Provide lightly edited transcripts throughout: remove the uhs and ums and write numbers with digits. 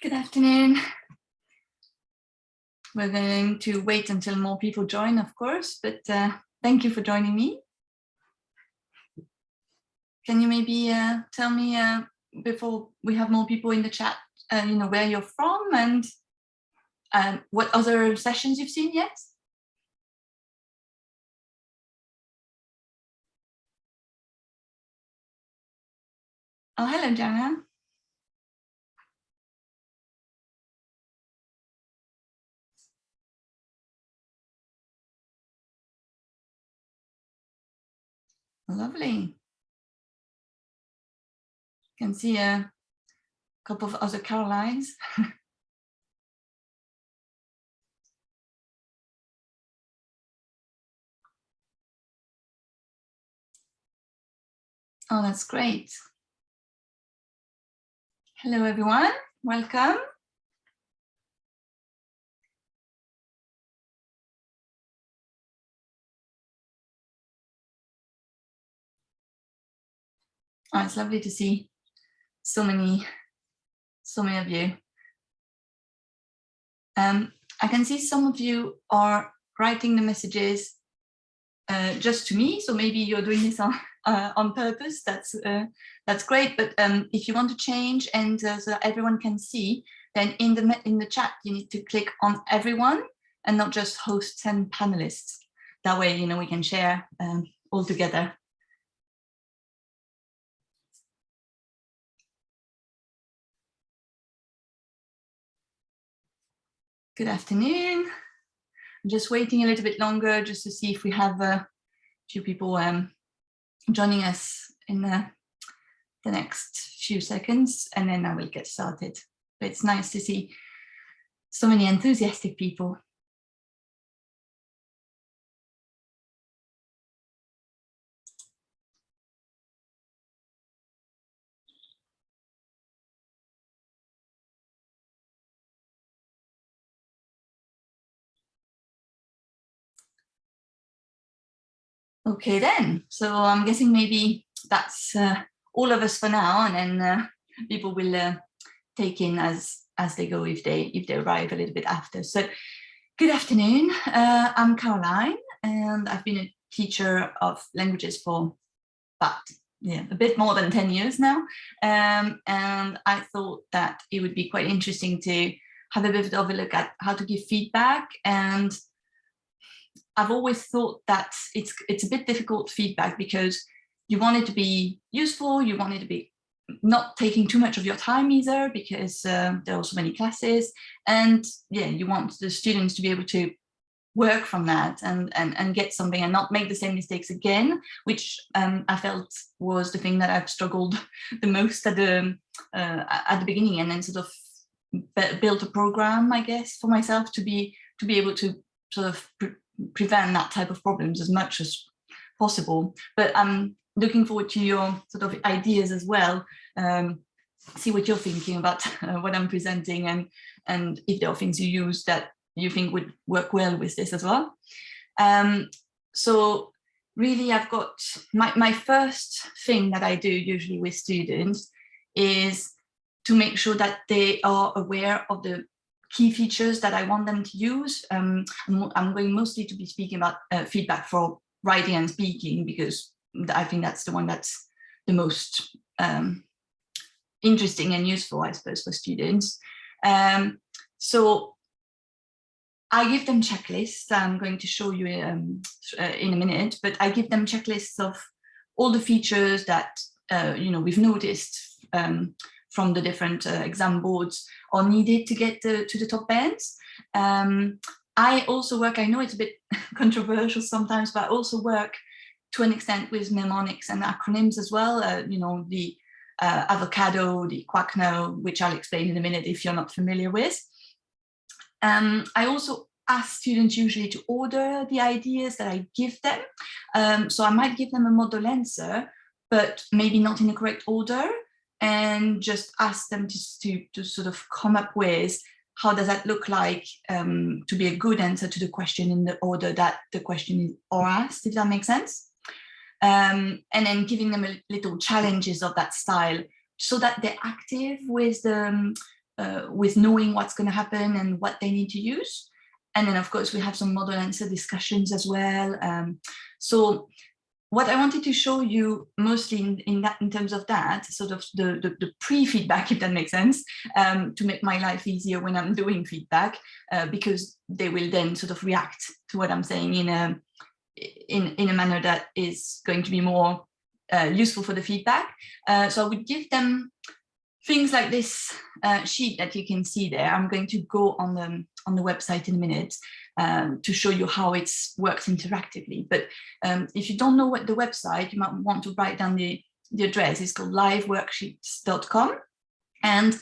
Good afternoon. We're going to wait until more people join, of course, but thank you for joining me. Can you maybe tell me before we have more people in the chat, where you're from and what other sessions you've seen yet? Oh, hello, Jana. Lovely. Can see a couple of other Carolines. Oh, that's great. Hello, everyone. Welcome. Oh, it's lovely to see so many of you. I can see some of you are writing the messages just to me, so maybe you're doing this on purpose. That's great. But if you want to change and so that everyone can see, then in the chat you need to click on everyone and not just hosts and panelists. That way, we can share all together. Good afternoon. I'm just waiting a little bit longer just to see if we have a few people joining us in the next few seconds, and then I will get started. But it's nice to see so many enthusiastic people. Okay then, so I'm guessing maybe that's all of us for now, and then people will take in as they go if they arrive a little bit after. So good afternoon, I'm Caroline, and I've been a teacher of languages for about a bit more than 10 years now, and I thought that it would be quite interesting to have a bit of a look at how to give feedback. And I've always thought that it's a bit difficult feedback because you want it to be useful, you want it to be not taking too much of your time either, because there are so many classes, and you want the students to be able to work from that and get something and not make the same mistakes again, which I felt was the thing that I've struggled the most at the beginning, and then sort of built a program, I guess, for myself to be able to sort of prevent that type of problems as much as possible. But I'm looking forward to your sort of ideas as well. See what you're thinking about what I'm presenting, and if there are things you use that you think would work well with this as well. So really, I've got my first thing that I do usually with students is to make sure that they are aware of the key features that I want them to use. I'm going mostly to be speaking about feedback for writing and speaking, because I think that's the one that's the most interesting and useful, I suppose, for students. So I give them checklists. I'm going to show you in a minute, but I give them checklists of all the features that we've noticed from the different exam boards are needed to get to the top bands. I also work, I know it's a bit controversial sometimes, but I also work to an extent with mnemonics and acronyms as well. The avocado, the quackno, which I'll explain in a minute if you're not familiar with. I also ask students usually to order the ideas that I give them. So I might give them a model answer, but maybe not in the correct order, and just ask them to sort of come up with how does that look like to be a good answer to the question in the order that the question is asked, if that makes sense. And then giving them little challenges of that style so that they're active with the with knowing what's going to happen and what they need to use. And then, of course, we have some model answer discussions as well. So what I wanted to show you mostly in terms of that, sort of the pre-feedback, if that makes sense, to make my life easier when I'm doing feedback, because they will then sort of react to what I'm saying in a manner that is going to be more useful for the feedback. So I would give them things like this sheet that you can see there. I'm going to go on the website in a minute to show you how it works interactively. But if you don't know what the website, you might want to write down the address. It's called liveworksheets.com. And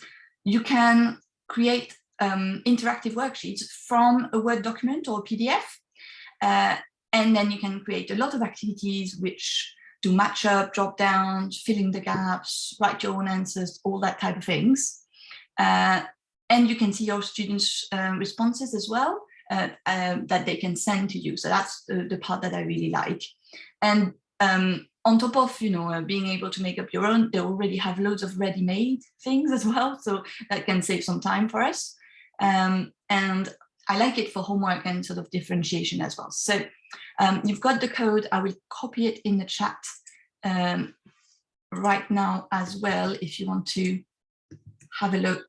you can create interactive worksheets from a Word document or a PDF. And then you can create a lot of activities which do match up, drop downs, fill in the gaps, write your own answers, all that type of things. And you can see your students' responses as well that they can send to you. So that's the part that I really like. And on top of being able to make up your own, they already have loads of ready-made things as well. So that can save some time for us. And I like it for homework and sort of differentiation as well. So you've got the code. I will copy it in the chat right now as well, if you want to have a look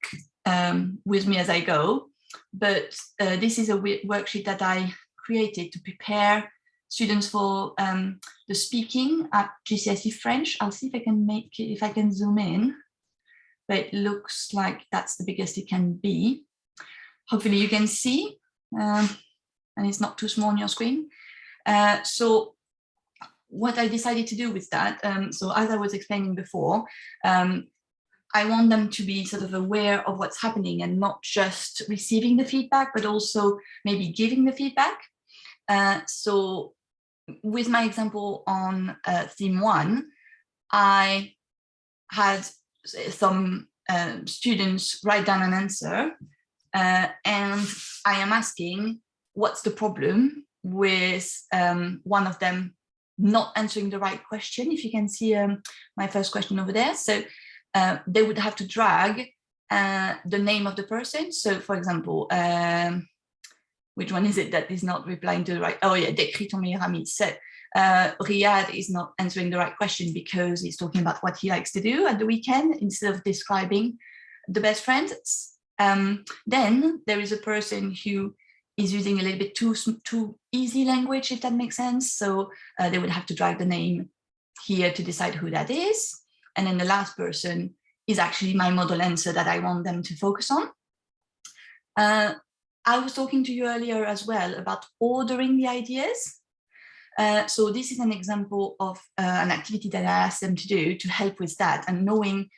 with me as I go. But this is a worksheet that I created to prepare students for the speaking at GCSE French. I'll see if I can make it, if I can zoom in, but it looks like that's the biggest it can be. Hopefully you can see, and it's not too small on your screen. So what I decided to do with that, so as I was explaining before, I want them to be sort of aware of what's happening and not just receiving the feedback, but also maybe giving the feedback. So with my example on theme 1, I had some students write down an answer, and I am asking, what's the problem with one of them not answering the right question? If you can see my first question over there. So they would have to drag the name of the person. So for example, which one is it that is not replying to the right? Oh yeah, décris ton meilleur ami. So Riyad is not answering the right question because he's talking about what he likes to do at the weekend instead of describing the best friend. Then there is a person who is using a little bit too easy language, if that makes sense. So they would have to drag the name here to decide who that is. And then the last person is actually my model answer that I want them to focus on. I was talking to you earlier as well about ordering the ideas. So this is an example of an activity that I asked them to do to help with that, and knowing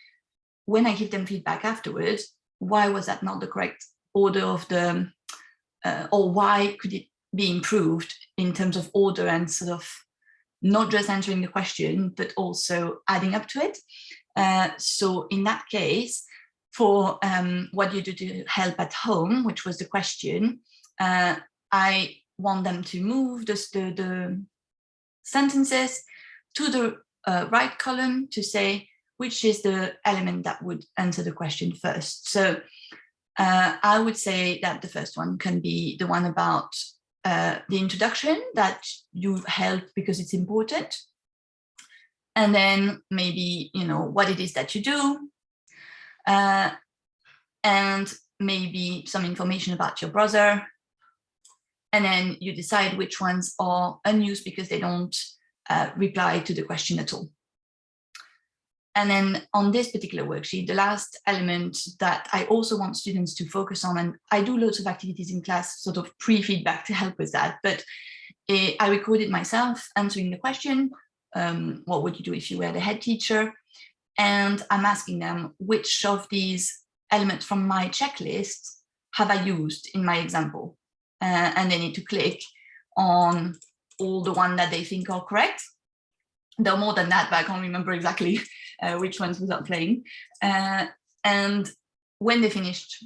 when I give them feedback afterwards, why was that not the correct order of the, or why could it be improved in terms of order and sort of not just answering the question, but also adding up to it. So in that case, for what you do to help at home, which was the question, I want them to move the sentences to the right column to say which is the element that would answer the question first. So I would say that the first one can be the one about the introduction that you help because it's important. And then maybe, what it is that you do. And maybe some information about your brother. And then you decide which ones are unused because they don't reply to the question at all. And then on this particular worksheet, the last element that I also want students to focus on, and I do loads of activities in class, sort of pre-feedback to help with that, but I recorded myself answering the question, what would you do if you were the head teacher? And I'm asking them which of these elements from my checklist have I used in my example? And they need to click on all the ones that they think are correct. There are more than that, but I can't remember exactly which ones without playing. And when they finished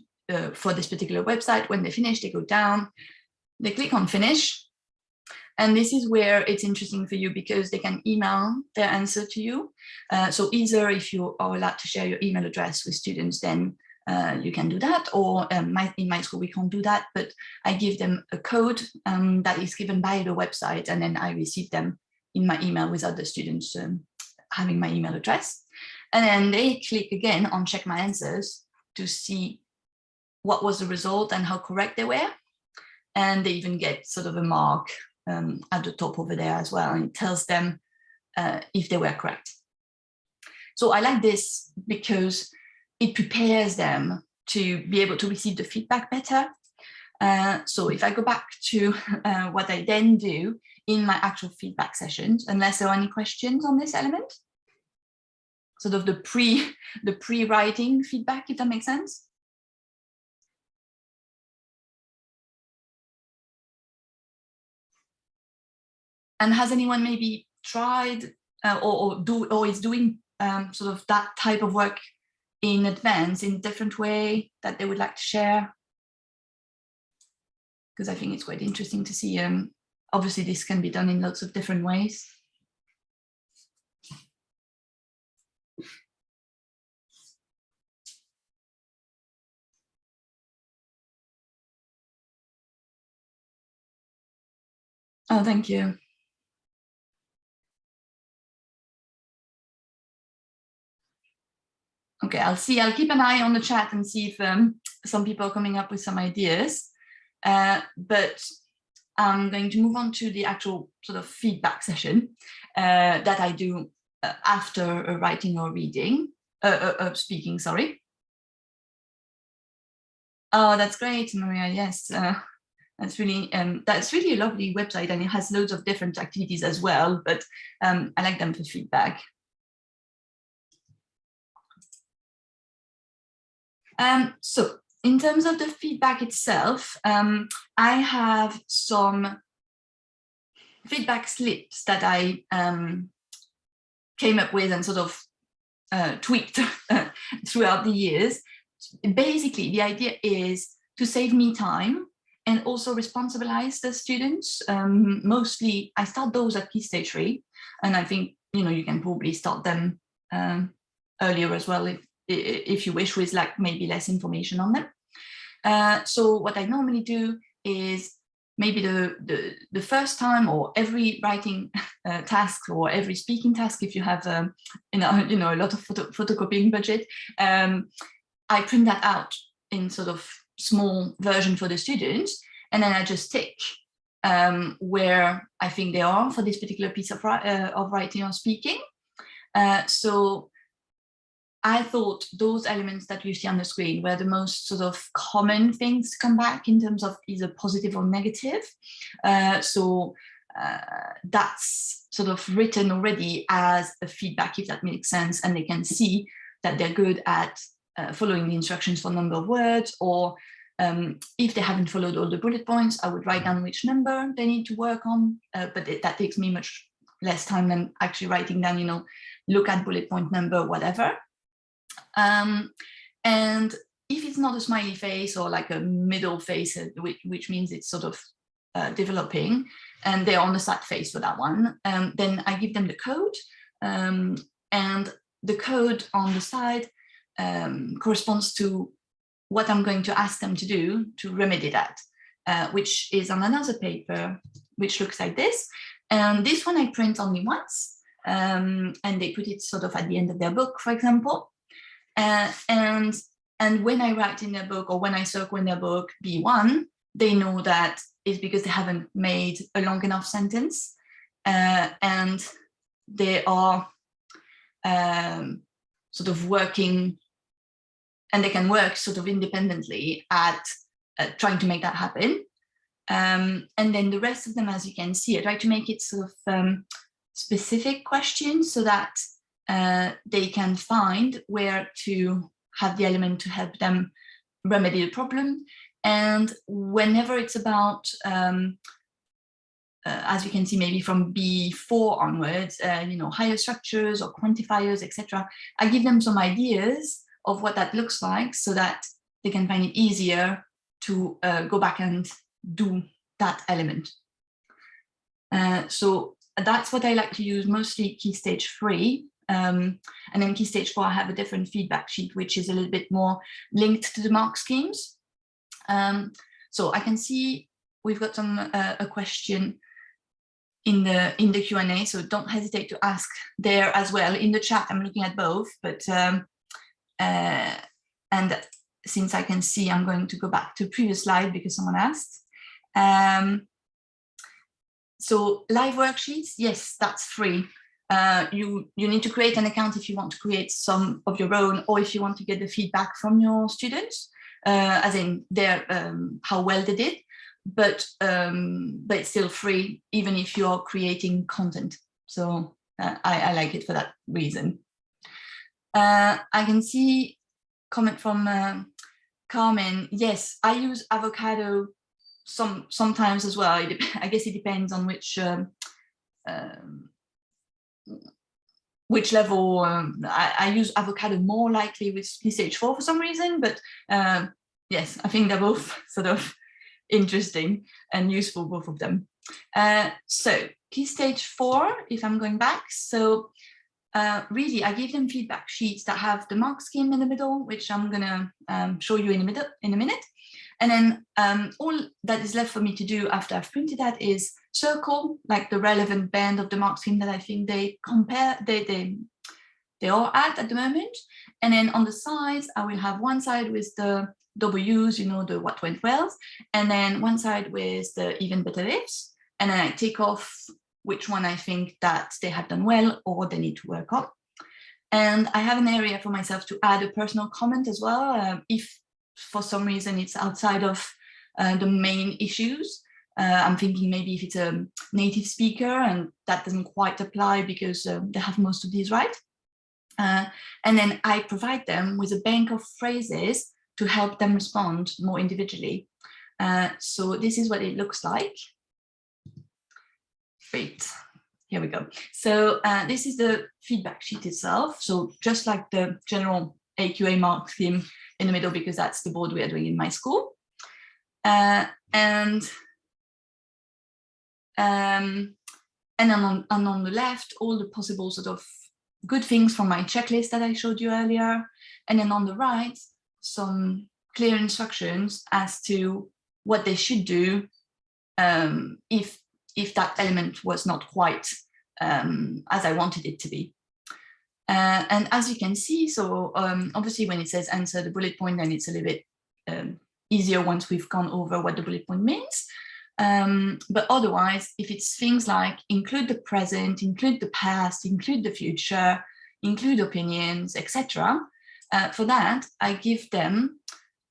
for this particular website, when they finish, they go down, they click on finish. And this is where it's interesting for you because they can email their answer to you. So either if you are allowed to share your email address with students, then you can do that, or in my school we can't do that, but I give them a code that is given by the website, and then I receive them in my email without the students having my email address. And then they click again on check my answers to see what was the result and how correct they were. And they even get sort of a mark at the top over there as well, and it tells them if they were correct. So I like this because it prepares them to be able to receive the feedback better. So if I go back to what I then do in my actual feedback sessions, unless there are any questions on this element, sort of the pre-writing feedback, if that makes sense. And has anyone maybe tried or is doing sort of that type of work in advance in a different way that they would like to share? Because I think it's quite interesting to see. Obviously, this can be done in lots of different ways. Oh, thank you. Okay, I'll keep an eye on the chat and see if some people are coming up with some ideas. But I'm going to move on to the actual sort of feedback session that I do after a writing or reading, speaking, sorry. Oh, that's great, Maria, yes. That's really a lovely website, and it has loads of different activities as well, but I like them for feedback. So in terms of the feedback itself, I have some feedback slips that I came up with and sort of tweaked throughout the years. Basically, the idea is to save me time and also responsibilize the students. Mostly, I start those at Key Stage 3, and I think you can probably start them earlier as well if you wish, with like maybe less information on them. So what I normally do is maybe the first time, or every writing task or every speaking task, if you have a lot of photocopying budget, I print that out in sort of small version for the students, and then I just tick where I think they are for this particular piece of writing or speaking. So I thought those elements that you see on the screen were the most sort of common things to come back in terms of either positive or negative. So that's sort of written already as a feedback, if that makes sense, and they can see that they're good at following the instructions for number of words, or if they haven't followed all the bullet points, I would write down which number they need to work on, but that takes me much less time than actually writing down, look at bullet point number, whatever. And if it's not a smiley face or like a middle face, which means it's sort of developing, and they're on the sad face for that one, then I give them the code, and the code on the side corresponds to what I'm going to ask them to do to remedy that, which is on another paper, which looks like this. And this one I print only once, and they put it sort of at the end of their book, for example. And when I write in their book, or when I circle in their book B1, they know that it's because they haven't made a long enough sentence, and they are sort of working, and they can work sort of independently at trying to make that happen. And then the rest of them, as you can see, I try to make it sort of specific questions so that they can find where to have the element to help them remedy the problem. And whenever it's about, as you can see, maybe from B4 onwards, higher structures or quantifiers, etc., I give them some ideas of what that looks like so that they can find it easier to go back and do that element. So that's what I like to use, mostly Key Stage 3, And then Key Stage 4, I have a different feedback sheet, which is a little bit more linked to the mark schemes. So I can see we've got a question in the Q&A, so don't hesitate to ask there as well. In the chat, I'm looking at both, but and since I can see, I'm going to go back to previous slide because someone asked. So live worksheets, yes, that's free. You need to create an account if you want to create some of your own, or if you want to get the feedback from your students, as in their how well they did. But it's still free, even if you're creating content. So I like it for that reason. I can see comment from Carmen. Yes, I use Avocado sometimes as well. I guess it depends on which level. I use Avocado more likely with Key Stage 4 for some reason, but yes, I think they're both sort of interesting and useful, both of them. So Key Stage 4, if I'm going back, so really I give them feedback sheets that have the mark scheme in the middle, which I'm gonna show you in a minute. And then all that is left for me to do after I've printed that is circle like the relevant band of the mark scheme that I think they are at the moment. And then on the sides, I will have one side with the W's, you know, the what went well, and then one side with the even better ifs. And then I take off which one I think that they have done well or they need to work on. And I have an area for myself to add a personal comment as well, if for some reason it's outside of the main issues. I'm thinking maybe if it's a native speaker and that doesn't quite apply because they have most of these right. And then I provide them with a bank of phrases to help them respond more individually. So this is what it looks like. Great, here we go. So this is the feedback sheet itself. So just like the general AQA mark scheme in the middle, because that's the board we are doing in my school. And then on the left, all the possible sort of good things from my checklist that I showed you earlier. And then on the right, some clear instructions as to what they should do if that element was not quite as I wanted it to be. And as you can see, so obviously when it says answer the bullet point, then it's a little bit easier once we've gone over what the bullet point means. But otherwise, if it's things like include the present, include the past, include the future, include opinions, etc., for that, I give them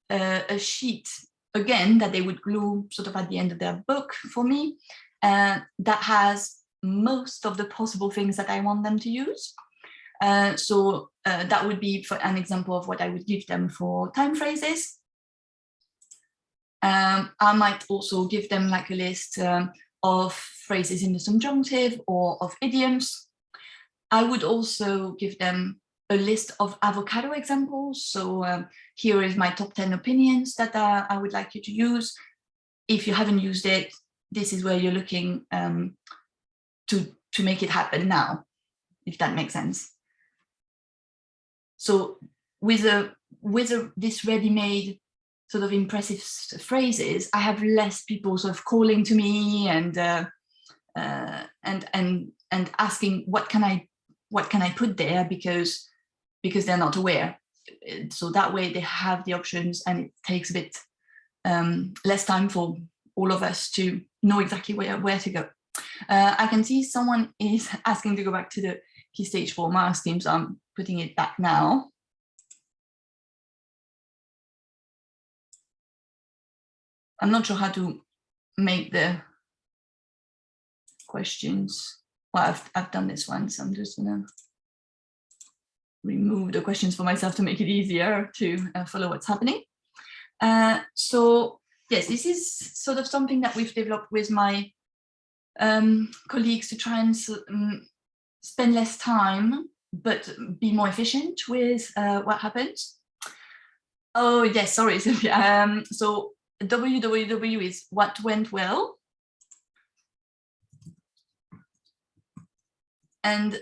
a sheet, again, that they would glue sort of at the end of their book for me, that has most of the possible things that I want them to use. So that would be for an example of what I would give them for time phrases. I might also give them like a list of phrases in the subjunctive or of idioms. I would also give them a list of avocado examples. So here is my top 10 opinions that I would like you to use. If you haven't used it, this is where you're looking to make it happen now, if that makes sense. So with this ready-made sort of impressive phrases, I have less people sort of calling to me and asking what can I put there because they're not aware. So that way they have the options, and it takes a bit less time for all of us to know exactly where to go. I can see someone is asking to go back to the Key Stage 4 mark scheme, so I'm putting it back now. I'm not sure how to make the questions. Well, I've done this one, so I'm just gonna remove the questions for myself to make it easier to follow what's happening. So yes, this is sort of something that we've developed with my colleagues to try and spend less time, but be more efficient with what happens. Oh yes, sorry, Sophia. So WWW is what went well. And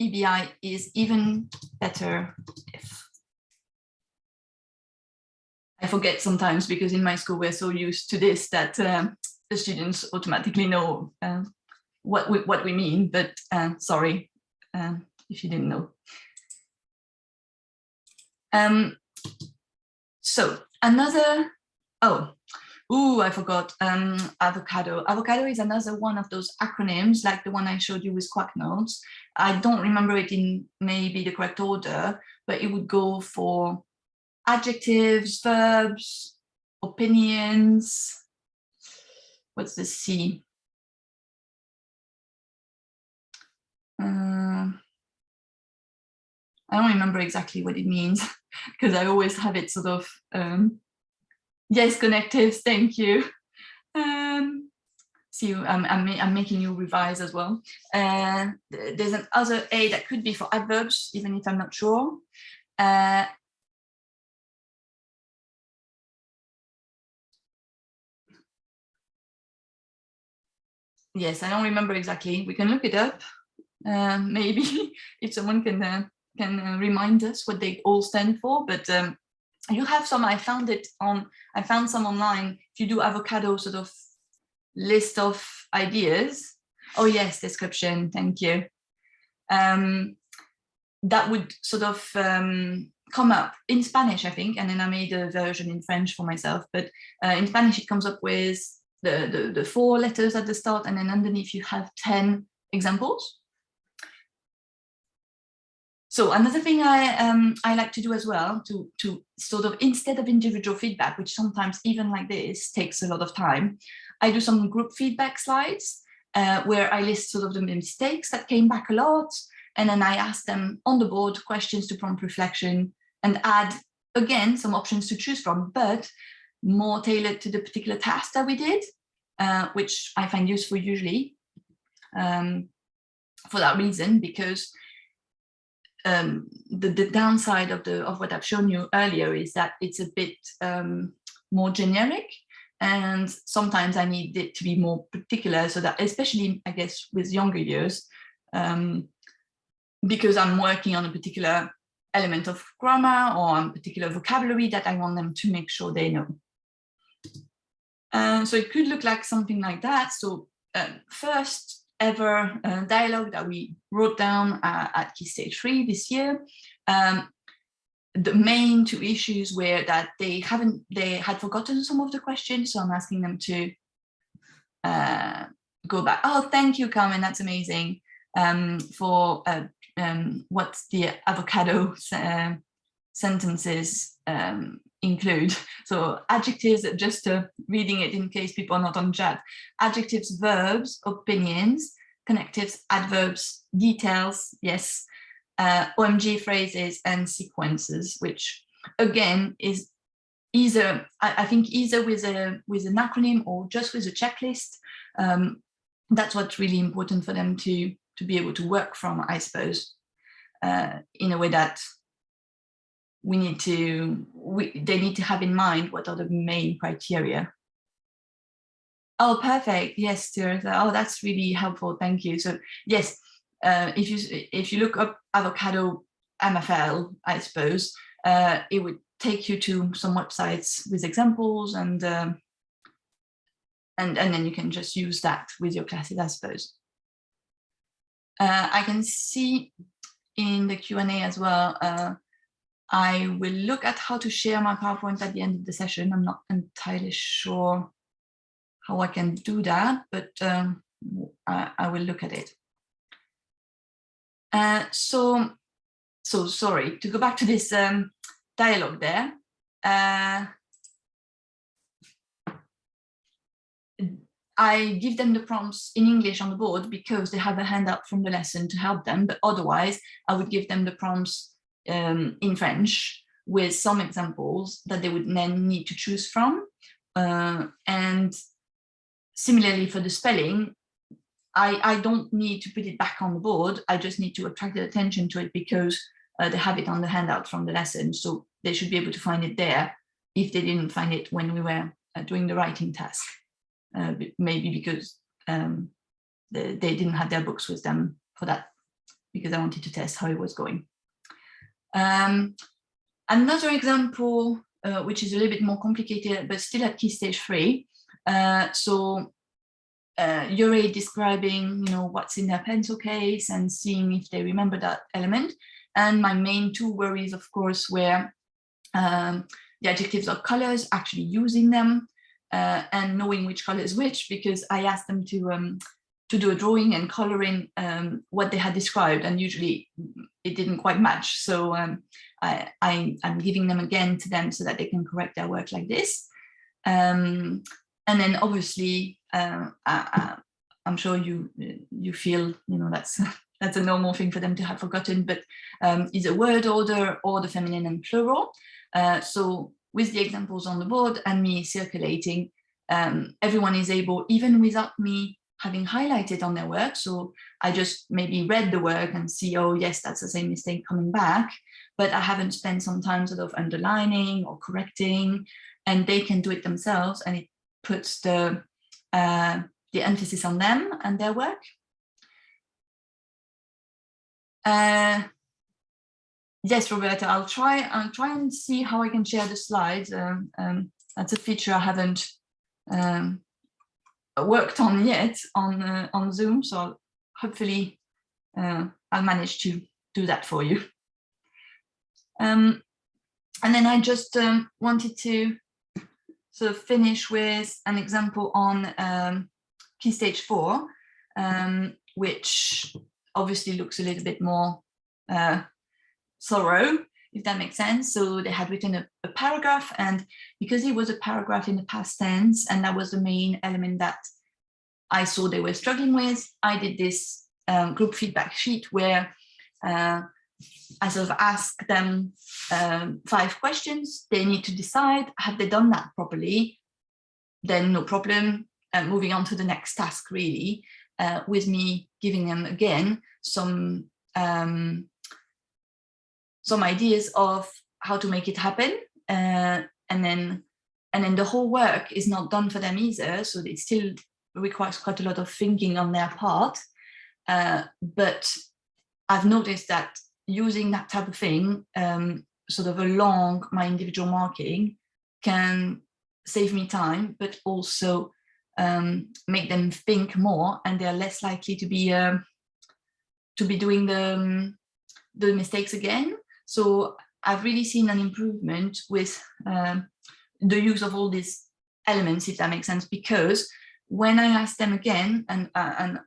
EBI is even better if. I forget sometimes because in my school we're so used to this that the students automatically know what we mean, but sorry if you didn't know. So another, I forgot, avocado. Avocado is another one of those acronyms like the one I showed you with Quack Notes. I don't remember it in maybe the correct order, but it would go for adjectives, verbs, opinions. What's the C? I don't remember exactly what it means because I always have it sort of, yes, connectives, thank you. See, I'm making you revise as well. There's another A that could be for adverbs, even if I'm not sure. Yes, I don't remember exactly. We can look it up. Maybe if someone can remind us what they all stand for. But you have some. I found some online. If you do avocado sort of list of ideas. Oh yes, description. Thank you. That would sort of come up in Spanish, I think, and then I made a version in French for myself. But in Spanish, it comes up with the 4 letters at the start, and then underneath you have 10 examples. So another thing I like to do as well, to sort of, instead of individual feedback, which sometimes even like this takes a lot of time, I do some group feedback slides where I list sort of the mistakes that came back a lot, and then I ask them on the board questions to prompt reflection and add, again, some options to choose from, but more tailored to the particular task that we did, which I find useful usually for that reason, because the downside of what I've shown you earlier is that it's a bit more generic, and sometimes I need it to be more particular, so that, especially I guess with younger years, because I'm working on a particular element of grammar or on particular vocabulary that I want them to make sure they know. So it could look like something like that. So first ever dialogue that we wrote down at Key Stage 3 this year. The main 2 issues were that they had forgotten some of the questions, so I'm asking them to go back. Oh, thank you, Carmen, that's amazing. For what the avocado sentences include. So adjectives, just reading it in case people are not on chat. Adjectives, verbs, opinions, connectives, adverbs, details, yes, OMG phrases and sequences, which again is either, I think either with an acronym or just with a checklist. That's what's really important for them to be able to work from, I suppose, in a way that they need to have in mind what are the main criteria. Oh, perfect. Yes, Teresa. Oh, that's really helpful. Thank you. So yes, if you look up avocado MFL, I suppose, it would take you to some websites with examples, and then you can just use that with your classes, I suppose. I can see in the Q&A as well, I will look at how to share my PowerPoint at the end of the session. I'm not entirely sure how I can do that, but I will look at it. So sorry, to go back to this dialogue there. I give them the prompts in English on the board because they have a handout from the lesson to help them, but otherwise I would give them the prompts in French with some examples that they would then need to choose from. And similarly for the spelling, I don't need to put it back on the board. I just need to attract their attention to it because they have it on the handout from the lesson. So they should be able to find it there if they didn't find it when we were doing the writing task. Maybe because they didn't have their books with them for that because I wanted to test how it was going. Another example, which is a little bit more complicated, but still at key stage 3. You're describing, what's in their pencil case and seeing if they remember that element. And my main 2 worries, of course, were the adjectives or colors, actually using them, and knowing which color is which, because I asked them to do a drawing and coloring what they had described, and usually it didn't quite match. So I'm giving them again to them so that they can correct their work like this. And then obviously, I'm sure you feel, that's a normal thing for them to have forgotten, but is a word order or the feminine and plural. So with the examples on the board and me circulating, everyone is able, even without me having highlighted on their work. So I just maybe read the work and see, oh yes, that's the same mistake coming back, but I haven't spent some time sort of underlining or correcting, and they can do it themselves, and it puts the emphasis on them and their work. Yes, Roberta, I'll try and see how I can share the slides. That's a feature I haven't worked on yet on Zoom, so hopefully I'll manage to do that for you. And then I just wanted to sort of finish with an example on key stage 4, which obviously looks a little bit more thorough, if that makes sense. So they had written a paragraph, and because it was a paragraph in the past tense, and that was the main element that I saw they were struggling with, I did this group feedback sheet where I sort of asked them 5 questions. They need to decide, have they done that properly? Then no problem, moving on to the next task, really, with me giving them again some ideas of how to make it happen, and then the whole work is not done for them either, so it still requires quite a lot of thinking on their part. But I've noticed that using that type of thing, sort of along my individual marking, can save me time, but also make them think more, and they're less likely to be doing the mistakes again. So I've really seen an improvement with the use of all these elements, if that makes sense, because when I ask them again, and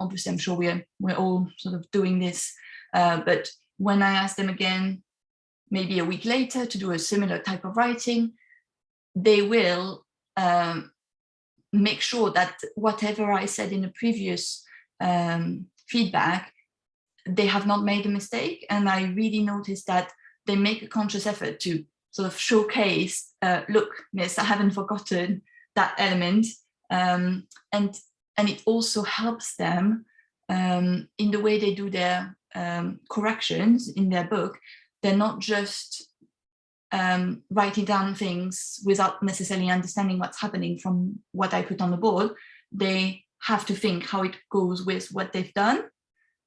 obviously I'm sure we're all sort of doing this, but when I ask them again, maybe a week later, to do a similar type of writing, they will make sure that whatever I said in the previous feedback, they have not made a mistake. And I really noticed that they make a conscious effort to sort of showcase, look, miss, I haven't forgotten that element. And it also helps them in the way they do their corrections in their book. They're not just writing down things without necessarily understanding what's happening from what I put on the board. They have to think how it goes with what they've done.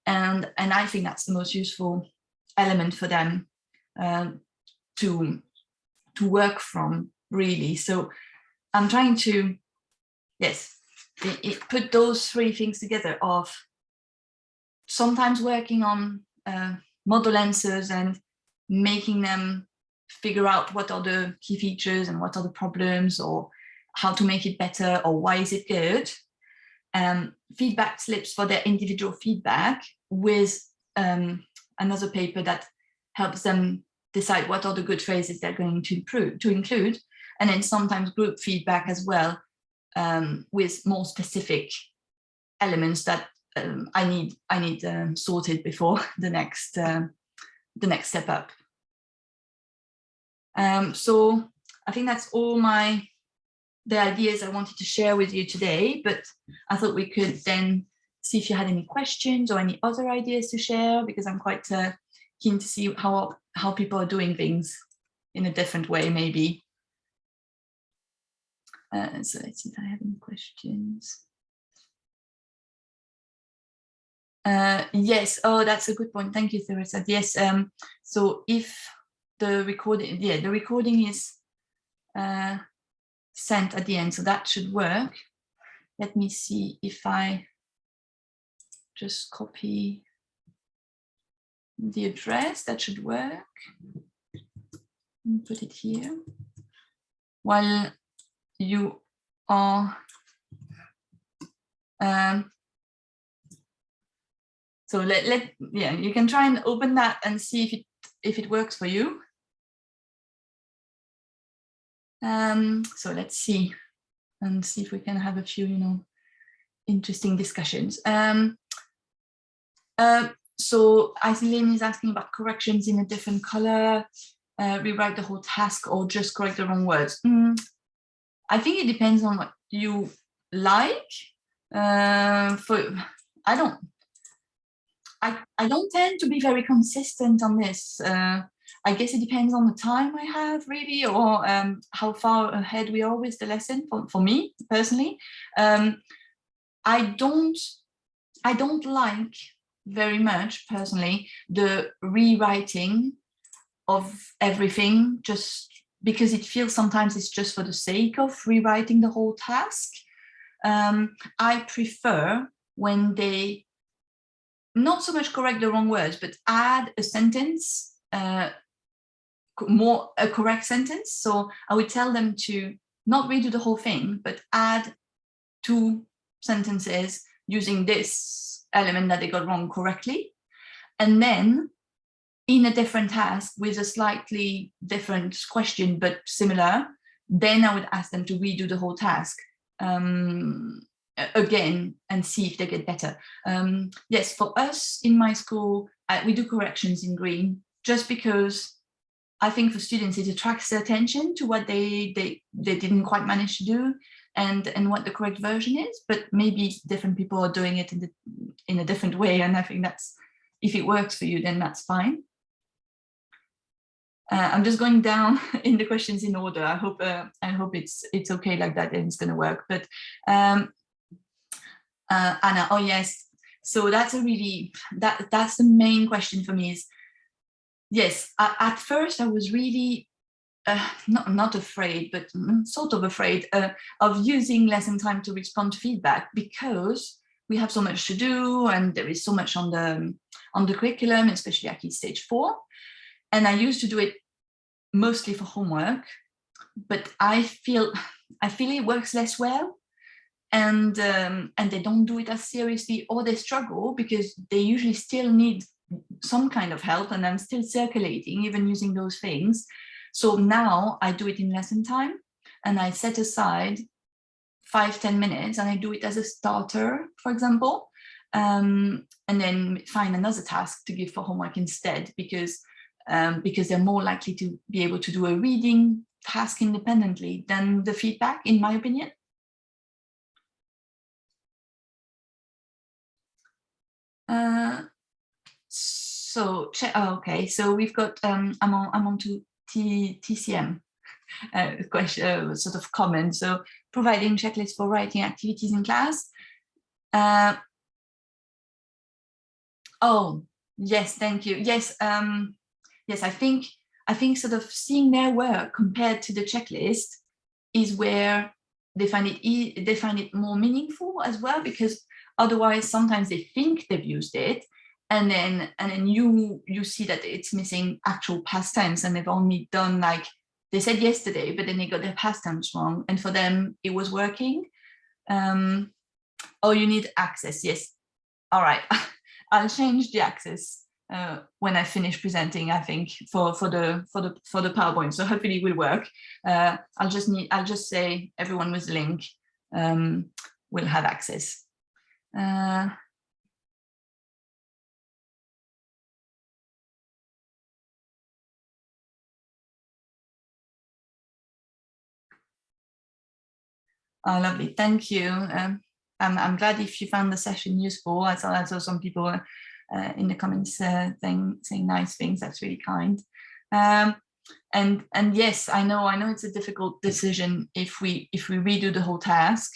And I think that's the most useful element for them to work from, really. So I'm trying to, yes, put those 3 things together of sometimes working on model answers and making them figure out what are the key features and what are the problems, or how to make it better, or why is it good. Feedback slips for their individual feedback with another paper that helps them decide what are the good phrases they're going to include, and then sometimes group feedback as well, with more specific elements that I need sorted before the next step up. So I think that's all the ideas I wanted to share with you today, but I thought we could then see if you had any questions or any other ideas to share, because I'm quite keen to see how people are doing things in a different way, maybe. So let's see if I have any questions. Yes, oh, that's a good point. Thank you, Theresa. Yes, so if the recording, the recording is sent at the end, so that should work. Let me see if I just copy the address, that should work. And put it here. While you are, so yeah, you can try and open that and see if it works for you. So let's see, and see if we can have a few, interesting discussions. So Aislinn is asking about corrections in a different color, rewrite the whole task, or just correct the wrong words. I think it depends on what you like. I don't tend to be very consistent on this. I guess it depends on the time I have, really, or how far ahead we are with the lesson. For me personally, I don't like very much personally the rewriting of everything, just because it feels sometimes it's just for the sake of rewriting the whole task. I prefer when they not so much correct the wrong words, but add a sentence, a correct sentence. So I would tell them to not redo the whole thing, but add 2 sentences using this element that they got wrong correctly. And then in a different task with a slightly different question, but similar, then I would ask them to redo the whole task again and see if they get better. Yes, for us in my school, we do corrections in green, just because I think for students it attracts their attention to what they didn't quite manage to do, and what the correct version is. But maybe different people are doing it in a different way, and I think that's, if it works for you, then that's fine. I'm just going down in the questions in order. I hope it's okay like that, and it's going to work. But Anna, oh yes, so that's that's the main question for me. Is yes, at first I was really not afraid, but sort of afraid of using lesson time to respond to feedback, because we have so much to do and there is so much on the curriculum, especially at Key Stage 4. And I used to do it mostly for homework, but I feel it works less well, and they don't do it as seriously, or they struggle because they usually still need some kind of help, and I'm still circulating even using those things. So now I do it in lesson time, and I set aside 5-10 minutes, and I do it as a starter, for example, and then find another task to give for homework instead, because they're more likely to be able to do a reading task independently than the feedback, in my opinion. So okay, so we've got I'm on to TCM question, sort of comment. So providing checklists for writing activities in class. Oh yes, thank you. Yes, yes, I think sort of seeing their work compared to the checklist is where they find it more meaningful as well, because otherwise sometimes they think they've used it, and then you see that it's missing actual past tense, and they've only done, like they said yesterday, but then they got their past tense wrong, and for them it was working. Oh, you need access. Yes, all right. I'll change the access when I finish presenting, I think, for the PowerPoint. So hopefully it will work. I'll just say everyone with the link will have access. Oh, lovely, thank you. I'm glad if you found the session useful. I saw some people in the comments saying nice things. That's really kind. And yes, I know it's a difficult decision if we redo the whole task.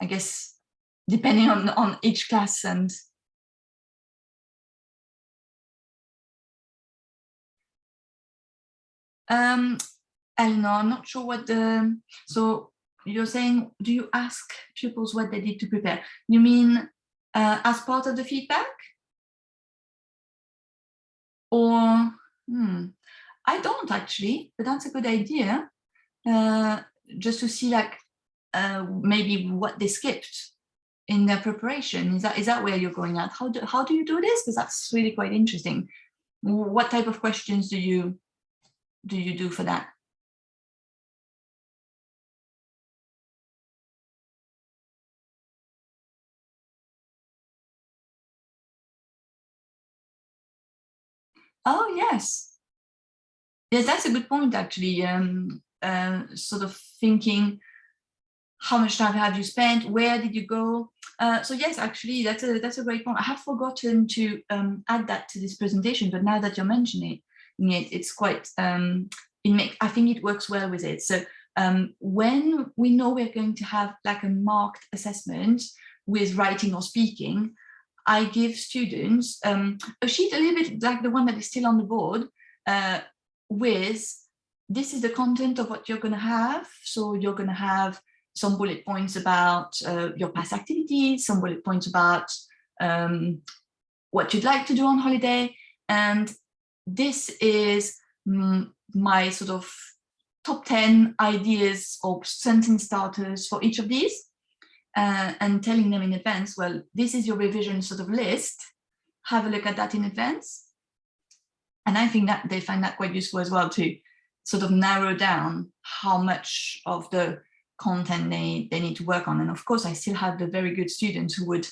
I guess depending on each class and Eleanor, I'm not sure what the, so you're saying, do you ask pupils what they did to prepare? You mean as part of the feedback? Or, I don't actually, but that's a good idea. Just to see like maybe what they skipped in their preparation. Is that where you're going at? How do you do this? Because that's really quite interesting. What type of questions do you do for that? Oh yes, yes, that's a good point actually. Sort of thinking, how much time have you spent? Where did you go? So yes, actually, that's a great point. I have forgotten to add that to this presentation, but now that you're mentioning it, it's quite. I think it works well with it. So when we know we're going to have like a marked assessment with writing or speaking, I give students a sheet a little bit like the one that is still on the board with this is the content of what you're going to have. So you're going to have some bullet points about your past activities, some bullet points about what you'd like to do on holiday. And this is my sort of top 10 ideas or sentence starters for each of these. And telling them in advance, well, this is your revision sort of list. Have a look at that in advance. And I think that they find that quite useful as well to sort of narrow down how much of the content they need to work on. And of course, I still have the very good students who would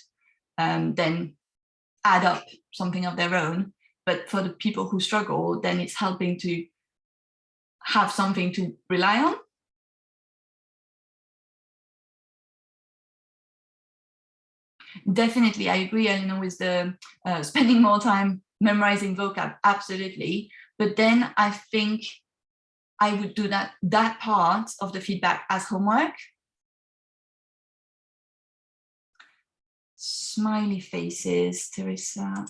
then add up something of their own. But for the people who struggle, then it's helping to have something to rely on. Definitely, I agree, with the spending more time memorizing vocab, absolutely. But then I think I would do that part of the feedback as homework. Smiley faces, Teresa.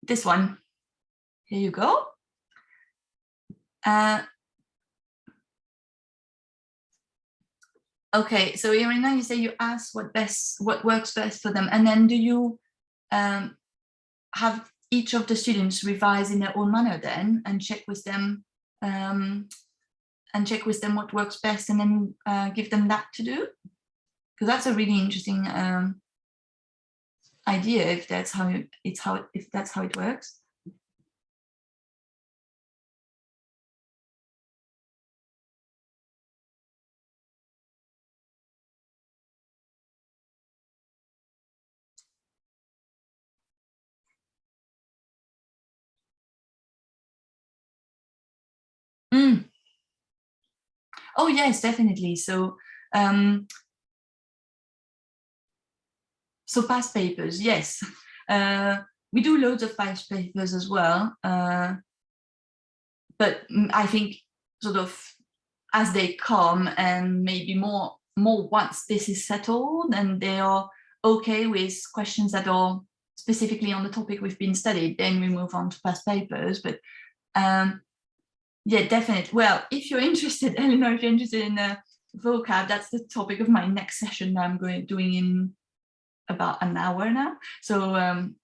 This one. Here you go. Okay, so Irina, you say you ask what works best for them, and then do you have each of the students revise in their own manner then, and check with them what works best, and then give them that to do? Because that's a really interesting idea if that's how it works. Oh yes, definitely. So so past papers, yes. We do loads of past papers as well, but I think sort of as they come, and maybe more once this is settled and they are okay with questions that are specifically on the topic we've been studied, then we move on to past papers. But yeah, definitely. Well, if you're interested, Eleanor, if you're interested in vocab, that's the topic of my next session that I'm doing in about an hour now. So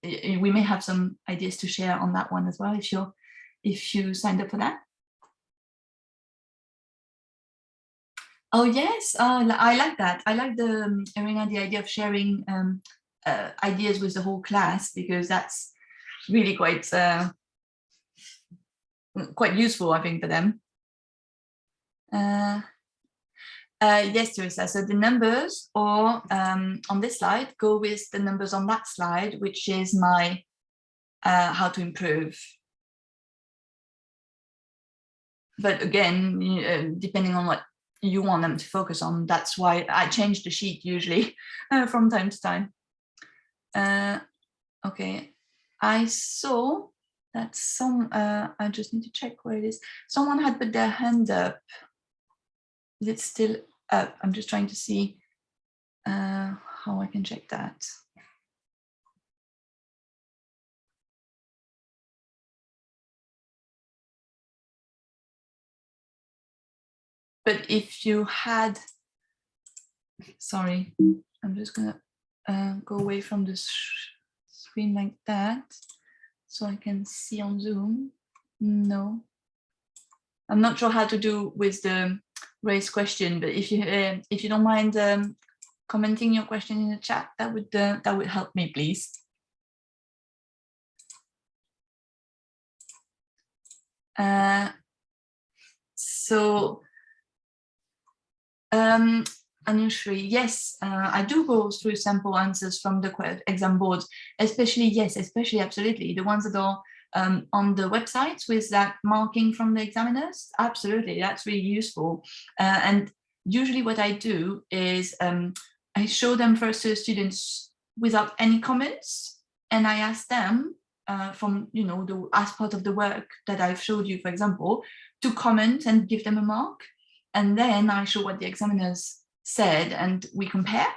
we may have some ideas to share on that one as well if you signed up for that. Oh yes, I like that. I like the Irina, the idea of sharing ideas with the whole class, because that's really quite useful, I think, for them. Yes, Teresa. So the numbers or on this slide go with the numbers on that slide, which is my how to improve. But again, depending on what you want them to focus on, that's why I change the sheet usually from time to time. Okay, I saw that I just need to check where it is. Someone had put their hand up. Is it still up? I'm just trying to see how I can check that. but if you had, sorry, I'm just gonna go away from the screen like that so I can see on Zoom. No, I'm not sure how to do with the raised question, but if you don't mind commenting your question in the chat, that would help me, please. So Anushri, yes, I do go through sample answers from the exam boards, especially absolutely the ones that are on the websites with that marking from the examiners. Absolutely, that's really useful. And usually what I do is I show them first to the students without any comments, and I ask them from, you know, as part of the work that I've showed you, for example, to comment and give them a mark. And then I show what the examiners said and we compare.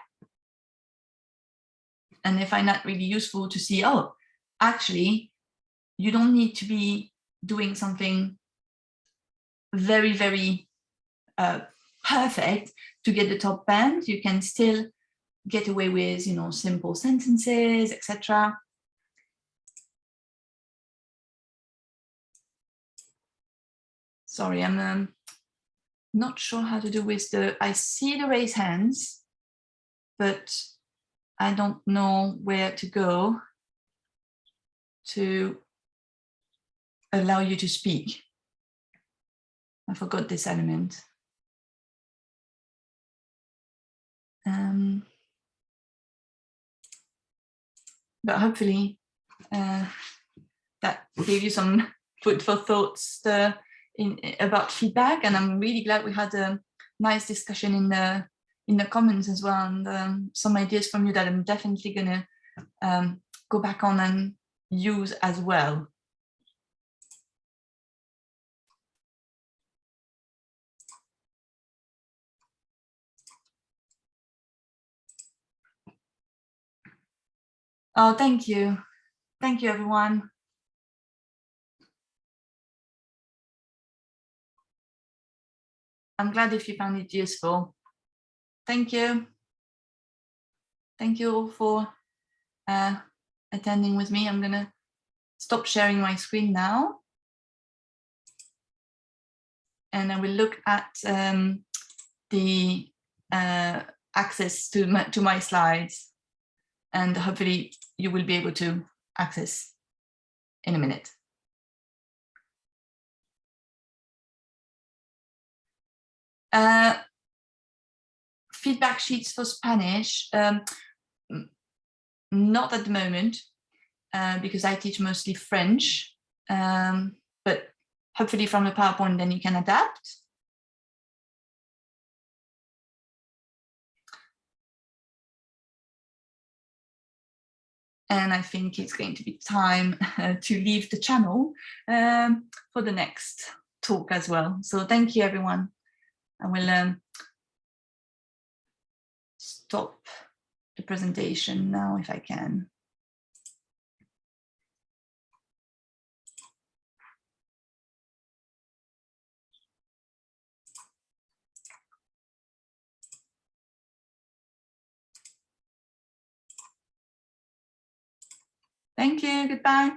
And I find that really useful to see, oh, actually, you don't need to be doing something very, very perfect to get the top band. You can still get away with, you know, simple sentences, etc. Sorry, I'm not sure how to do with the, I see the raise hands, but I don't know where to go to allow you to speak. I forgot this element. But hopefully that gave you some food for thoughts about feedback, and I'm really glad we had a nice discussion in the comments as well, and some ideas from you that I'm definitely gonna go back on and use as well. Oh, thank you. Thank you, everyone. I'm glad if you found it useful. Thank you. Thank you all for attending with me. I'm gonna stop sharing my screen now. And I will look at the access to my slides, and hopefully you will be able to access in a minute. Feedback sheets for Spanish, not at the moment, because I teach mostly French, but hopefully from the PowerPoint then you can adapt. And I think it's going to be time to leave the channel for the next talk as well. So thank you, everyone. I will stop the presentation now if I can. Thank you, goodbye.